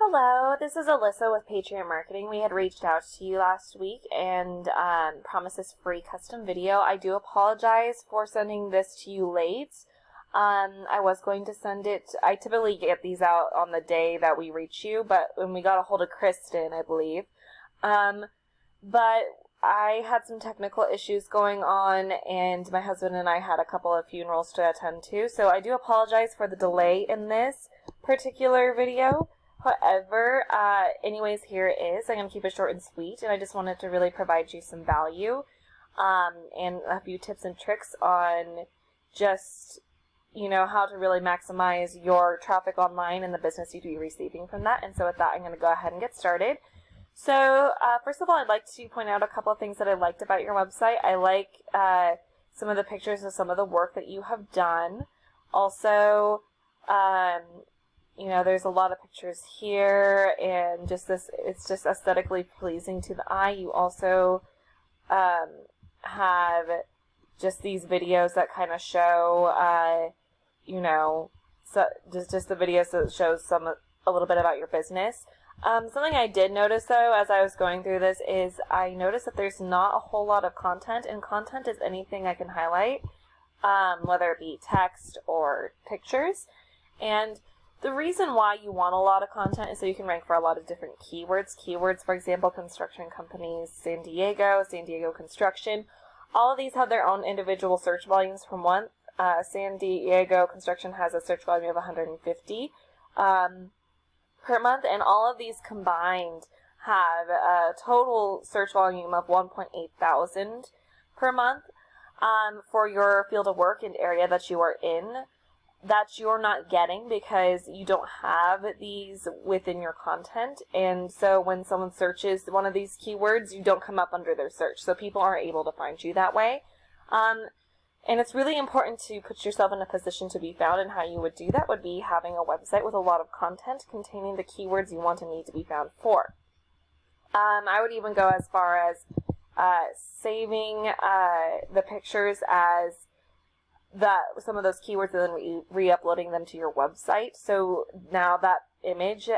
Hello, this is Alyssa with Patriot Marketing. We had reached out to you last week and promised this free custom video. I do apologize for sending this to you late. I was going to send it. I typically get these out on the day that we reach you, but when we got a hold of Kristen, I believe. But I had some technical issues going on, and my husband and I had a couple of funerals to attend to, so I do apologize for the delay in this particular video. However, anyways, here it is. I'm going to keep it short and sweet, and I just wanted to really provide you some value and a few tips and tricks on just, how to really maximize your traffic online and the business you'd be receiving from that. And so with that, I'm going to go ahead and get started. So first of all, I'd like to point out a couple of things that I liked about your website. I like some of the pictures of some of the work that you have done. Also, there's a lot of pictures here, and it's just aesthetically pleasing to the eye. You also have just these videos that kind of show, so just the videos that shows a little bit about your business. Something I did notice, though, as I was going through this, is I noticed that there's not a whole lot of content, and content is anything I can highlight, whether it be text or pictures. And the reason why you want a lot of content is so you can rank for a lot of different keywords. Keywords, for example, construction companies, San Diego construction. All of these have their own individual search volumes from one. San Diego construction has a search volume of 150 per month, and all of these combined have a total search volume of 1.8 thousand per month for your field of work and area that you are in. That you're not getting because you don't have these within your content. And so when someone searches one of these keywords, you don't come up under their search. So people aren't able to find you that way. And it's really important to put yourself in a position to be found, and how you would do that would be having a website with a lot of content containing the keywords you want and need to be found for. I would even go as far as saving the pictures as some of those keywords and then re-uploading them to your website. So now that image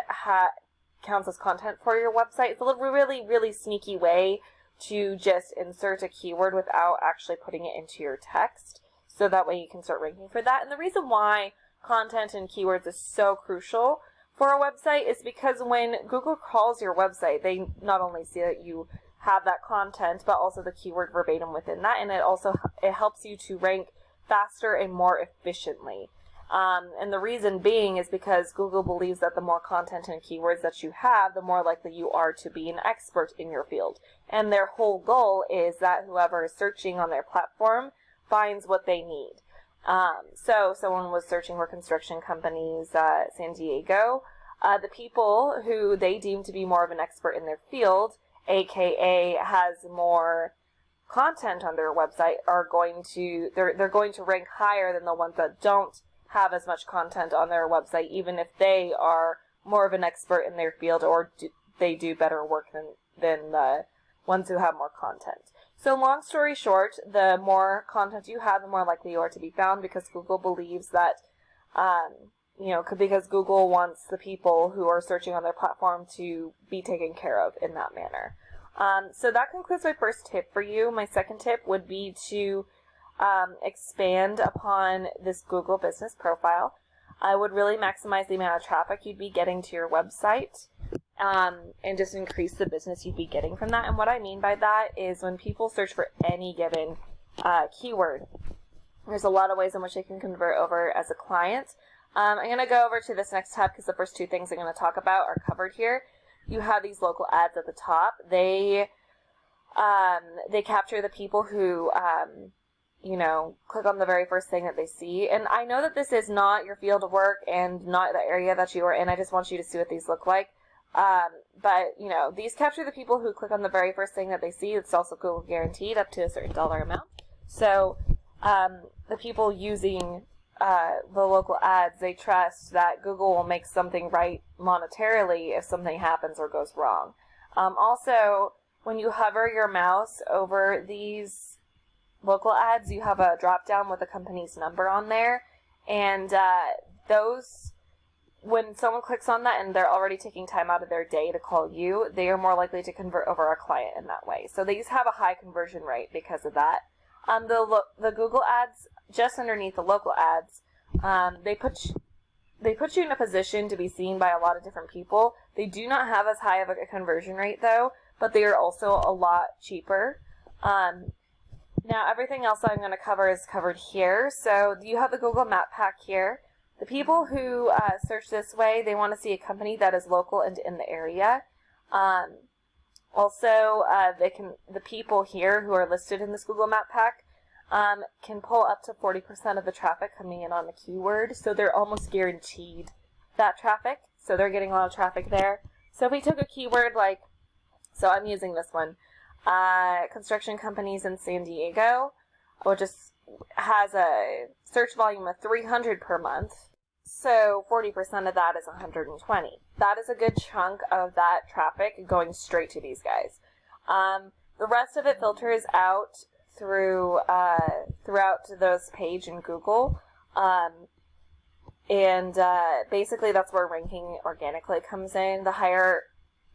counts as content for your website. It's a really, really sneaky way to just insert a keyword without actually putting it into your text. So that way you can start ranking for that. And the reason why content and keywords is so crucial for a website is because when Google crawls your website, they not only see that you have that content, but also the keyword verbatim within that. And it helps you to rank faster and more efficiently. And the reason being is because Google believes that the more content and keywords that you have, the more likely you are to be an expert in your field. And their whole goal is that whoever is searching on their platform finds what they need. So someone was searching for construction companies, San Diego. The people who they deem to be more of an expert in their field, aka has more content on their website, they're going to rank higher than the ones that don't have as much content on their website, even if they are more of an expert in their field or they do better work than the ones who have more content. So long story short, the more content you have, the more likely you are to be found, because Google believes that because Google wants the people who are searching on their platform to be taken care of in that manner. So that concludes my first tip for you. My second tip would be to expand upon this Google business profile. I would really maximize the amount of traffic you'd be getting to your website and just increase the business you'd be getting from that. And what I mean by that is when people search for any given keyword, there's a lot of ways in which they can convert over as a client. I'm going to go over to this next tab because the first two things I'm going to talk about are covered here. You have these local ads at the top. They capture the people who, click on the very first thing that they see. And I know that this is not your field of work and not the area that you are in. I just want you to see what these look like. But these capture the people who click on the very first thing that they see. It's also Google guaranteed up to a certain dollar amount. So the people using the local ads, they trust that Google will make something right monetarily if something happens or goes wrong. Also, when you hover your mouse over these local ads, you have a drop down with the company's number on there, and those when someone clicks on that and they're already taking time out of their day to call you, they are more likely to convert over a client in that way. So these have a high conversion rate because of that. The Google ads, just underneath the local ads, they put you in a position to be seen by a lot of different people. They do not have as high of a conversion rate though, but they are also a lot cheaper. Now everything else I'm going to cover is covered here. So you have the Google Map Pack here. The people who search this way, they want to see a company that is local and in the area. Also, the people here who are listed in this Google Map Pack can pull up to 40% of the traffic coming in on the keyword. So they're almost guaranteed that traffic. So they're getting a lot of traffic there. So if we took a keyword like, so I'm using this one, construction companies in San Diego, which has a search volume of 300 per month. So 40% of that is 120. That is a good chunk of that traffic going straight to these guys. The rest of it filters out throughout this page in Google. Basically that's where ranking organically comes in. The higher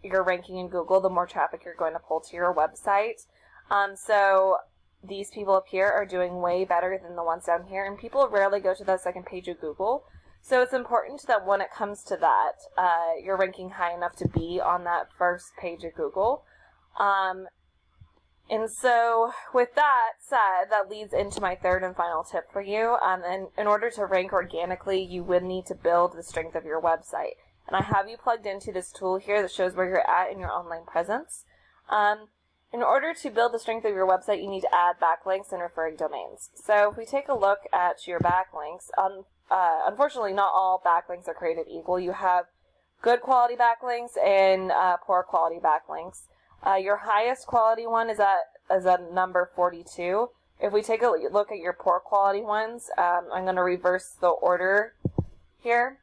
your ranking in Google, the more traffic you're going to pull to your website. So these people up here are doing way better than the ones down here, and people rarely go to the second page of Google. So it's important that when it comes to that, you're ranking high enough to be on that first page of Google. And so with that said, that leads into my third and final tip for you. And in order to rank organically, you would need to build the strength of your website. And I have you plugged into this tool here that shows where you're at in your online presence. In order to build the strength of your website, you need to add backlinks and referring domains. So if we take a look at your backlinks, unfortunately not all backlinks are created equal. You have good quality backlinks and poor quality backlinks. Your highest quality one is at number 42. If we take a look at your poor quality ones, I'm going to reverse the order here.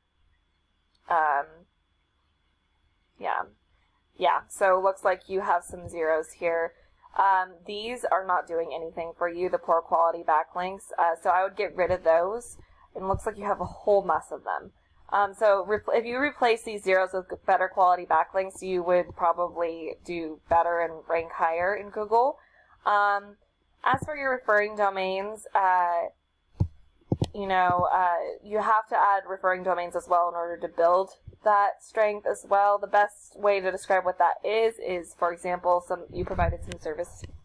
So it looks like you have some zeros here. These are not doing anything for you, the poor quality backlinks. So I would get rid of those. It looks like you have a whole mess of them. So if you replace these zeros with better quality backlinks, you would probably do better and rank higher in Google. As for your referring domains, you have to add referring domains as well in order to build that strength as well. The best way to describe what that is for example, you provided some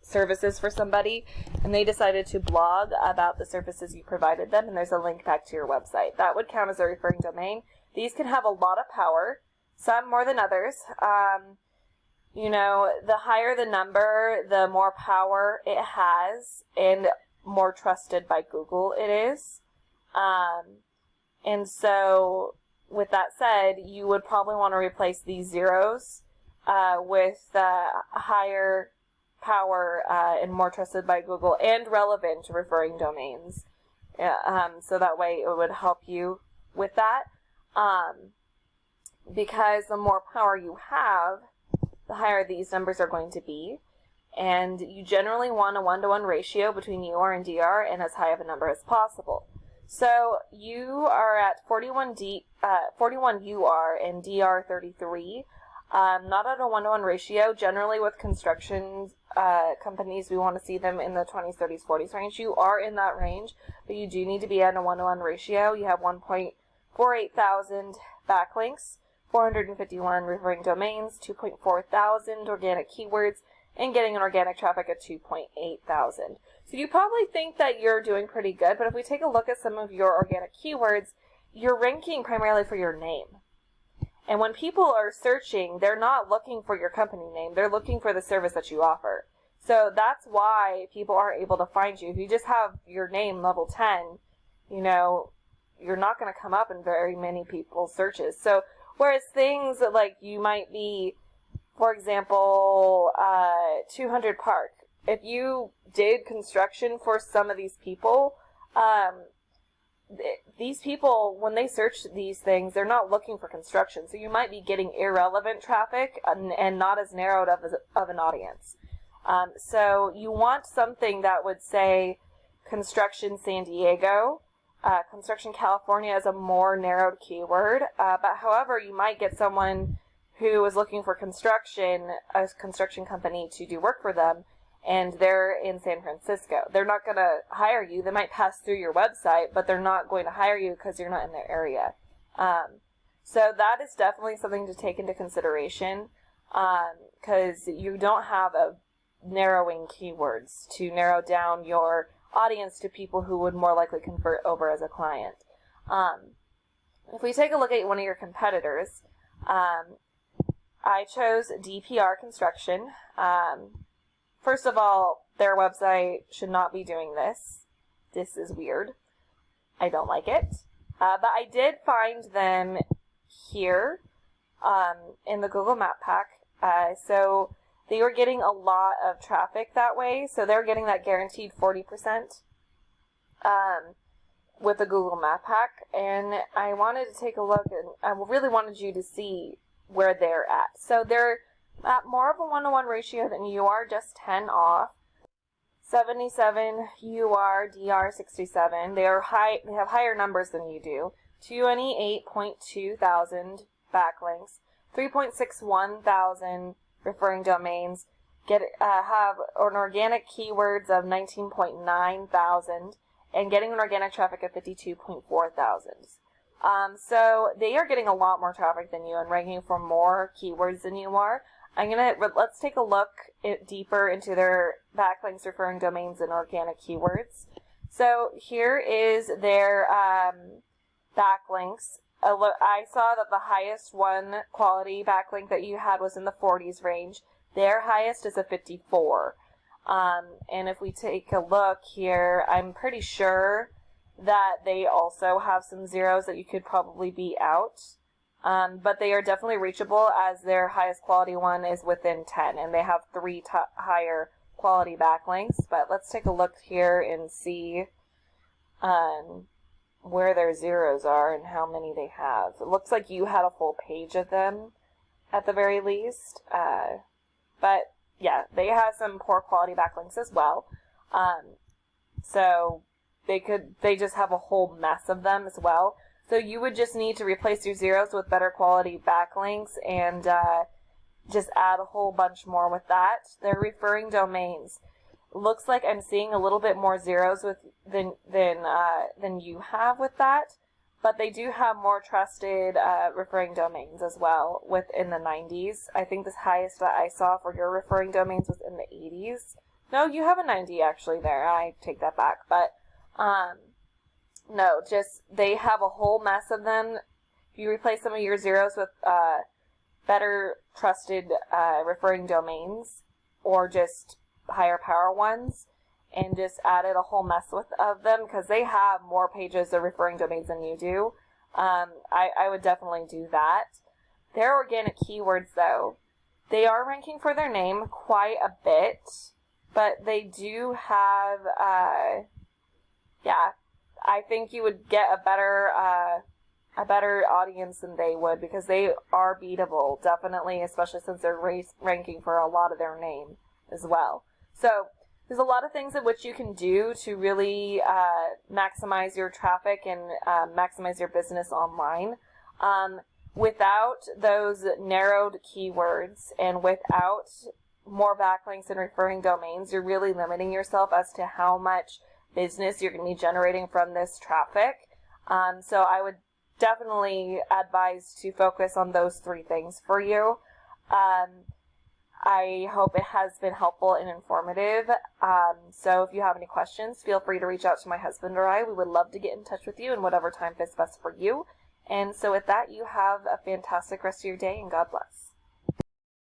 services for somebody and they decided to blog about the services you provided them, and there's a link back to your website. That would count as a referring domain. These can have a lot of power, some more than others. The higher the number, the more power it has and more trusted by Google it is. And so with that said, you would probably want to replace these zeros with higher power and more trusted by Google and relevant referring domains. So that way it would help you with that. Because the more power you have, the higher these numbers are going to be. And you generally want a 1-to-1 ratio between UR and DR and as high of a number as possible. So you are at 41 UR and DR 33. Not at a 1-to-1 ratio. Generally with construction companies, we want to see them in the 20s, 30s, 40s range. You are in that range, but you do need to be at a 1-to-1 ratio. You have 1.48 thousand backlinks, 451 referring domains, 2.4 thousand organic keywords, and getting an organic traffic at 2.8 thousand. So you probably think that you're doing pretty good, but if we take a look at some of your organic keywords, you're ranking primarily for your name. And when people are searching, they're not looking for your company name, they're looking for the service that you offer. So that's why people aren't able to find you. If you just have your name level 10, you're not going to come up in very many people's searches. So whereas things like you might be, for example, 200 Park. If you did construction for some of these people, when they search these things, they're not looking for construction. So you might be getting irrelevant traffic and not as narrowed of an audience. So you want something that would say construction San Diego, Construction California is a more narrowed keyword, but however, you might get someone who is looking for a construction company to do work for them, and they're in San Francisco. They're not going to hire you. They might pass through your website, but they're not going to hire you because you're not in their area. So that is definitely something to take into consideration, because you don't have a narrowing keywords to narrow down your audience to people who would more likely convert over as a client. If we take a look at one of your competitors, I chose DPR Construction. First of all, their website should not be doing this. This is weird. I don't like it. But I did find them here in the Google Map Pack. So they were getting a lot of traffic that way. So they're getting that guaranteed 40% with the Google Map Pack. And I wanted to take a look, and I really wanted you to see where they're at. So they're at more of a 1-to-1 ratio than you are, just 10 off. 77, you are DR 67. They are high. They have higher numbers than you do. 28.2 thousand backlinks, 3.61 thousand referring domains. Have an organic keywords of 19.9 thousand, and getting an organic traffic of 52.4 thousand. So they are getting a lot more traffic than you and ranking for more keywords than you are. Let's take a look deeper into their backlinks, referring domains, and organic keywords. So here is their backlinks. I saw that the highest one quality backlink that you had was in the 40s range. Their highest is a 54. And if we take a look here, I'm pretty sure that they also have some zeros that you could probably beat out. But they are definitely reachable, as their highest quality one is within 10, and they have 3 higher quality backlinks. But let's take a look here and see where their zeros are and how many they have. It looks like you had a full page of them at the very least. But yeah, they have some poor quality backlinks as well. So they just have a whole mess of them as well. So you would just need to replace your zeros with better quality backlinks, and just add a whole bunch more with that. They're referring domains. Looks like I'm seeing a little bit more zeros than you have with that, but they do have more trusted referring domains as well, within the 90s. I think the highest that I saw for your referring domains was in the 80s. No, you have a 90 actually there. I take that back, but no, just they have a whole mess of them. If you replace some of your zeros with better trusted referring domains, or just higher power ones, and just added a whole mess of them, because they have more pages of referring domains than you do, I would definitely do that. Their organic keywords, though, they are ranking for their name quite a bit, but they do have, I think you would get a better audience than they would, because they are beatable, definitely, especially since they're ranking for a lot of their name as well. So there's a lot of things in which you can do to really maximize your traffic and maximize your business online. Without those narrowed keywords and without more backlinks and referring domains, you're really limiting yourself as to how much business you're going to be generating from this traffic. So I would definitely advise to focus on those 3 things for you. I hope it has been helpful and informative. So if you have any questions, feel free to reach out to my husband or I. We would love to get in touch with you in whatever time fits best for you. And so with that, you have a fantastic rest of your day, and God bless.